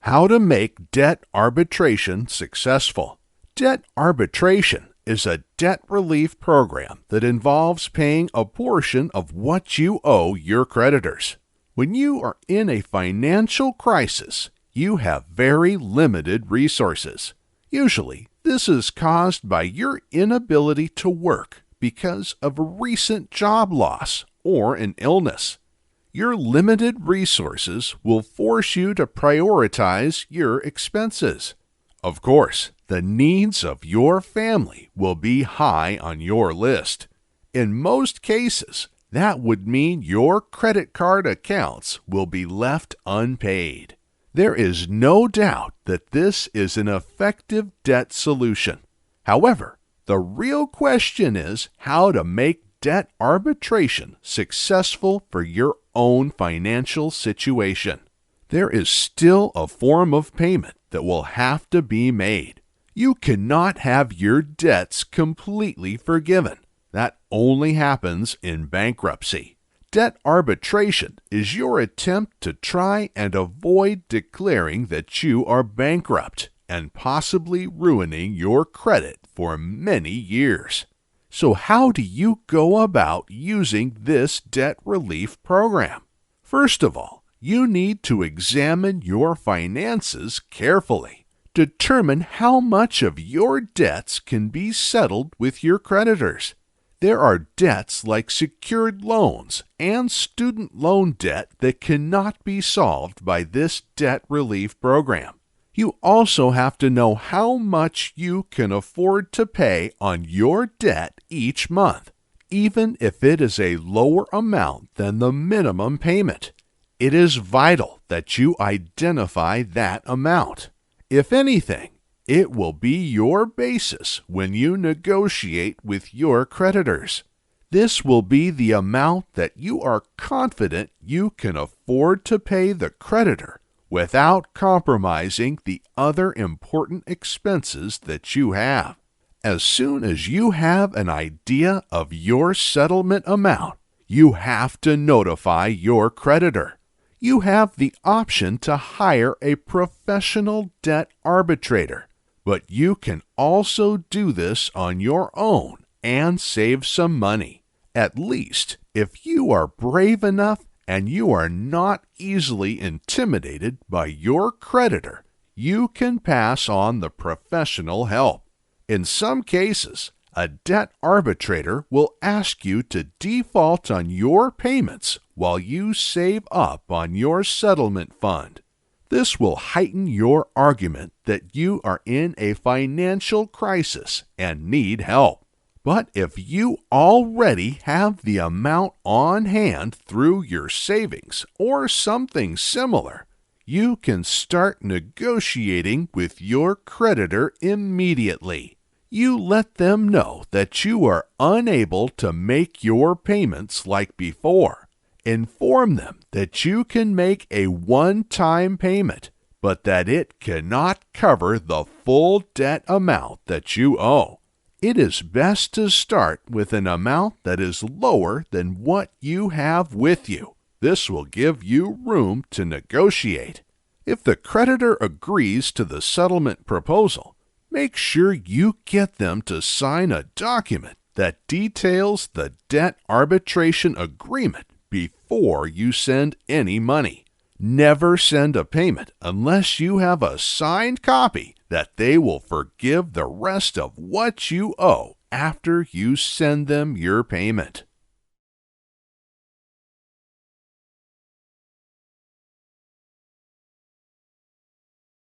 How to make debt arbitration successful. Debt arbitration is a debt relief program that involves paying a portion of what you owe your creditors. When you are in a financial crisis, you have very limited resources. Usually, this is caused by your inability to work because of a recent job loss or an illness. Your limited resources will force you to prioritize your expenses. Of course, the needs of your family will be high on your list. In most cases, that would mean your credit card accounts will be left unpaid. There is no doubt that this is an effective debt solution. However, the real question is how to make debt arbitration successful for your own financial situation. There is still a form of payment that will have to be made. You cannot have your debts completely forgiven. That only happens in bankruptcy. Debt arbitration is your attempt to try and avoid declaring that you are bankrupt and possibly ruining your credit for many years. So how do you go about using this debt relief program? First of all, you need to examine your finances carefully. Determine how much of your debts can be settled with your creditors. There are debts like secured loans and student loan debt that cannot be solved by this debt relief program. You also have to know how much you can afford to pay on your debt each month, even if it is a lower amount than the minimum payment. It is vital that you identify that amount. If anything, it will be your basis when you negotiate with your creditors. This will be the amount that you are confident you can afford to pay the creditor without compromising the other important expenses that you have. As soon as you have an idea of your settlement amount, you have to notify your creditor. You have the option to hire a professional debt arbitrator, but you can also do this on your own and save some money. At least, if you are brave enough and you are not easily intimidated by your creditor, you can pass on the professional help. In some cases, a debt arbitrator will ask you to default on your payments while you save up on your settlement fund. This will heighten your argument that you are in a financial crisis and need help. But if you already have the amount on hand through your savings or something similar, you can start negotiating with your creditor immediately. You let them know that you are unable to make your payments like before. Inform them that you can make a one-time payment, but that it cannot cover the full debt amount that you owe. It is best to start with an amount that is lower than what you have with you. This will give you room to negotiate. If the creditor agrees to the settlement proposal, make sure you get them to sign a document that details the debt arbitration agreement before you send any money. Never send a payment unless you have a signed copy that they will forgive the rest of what you owe after you send them your payment.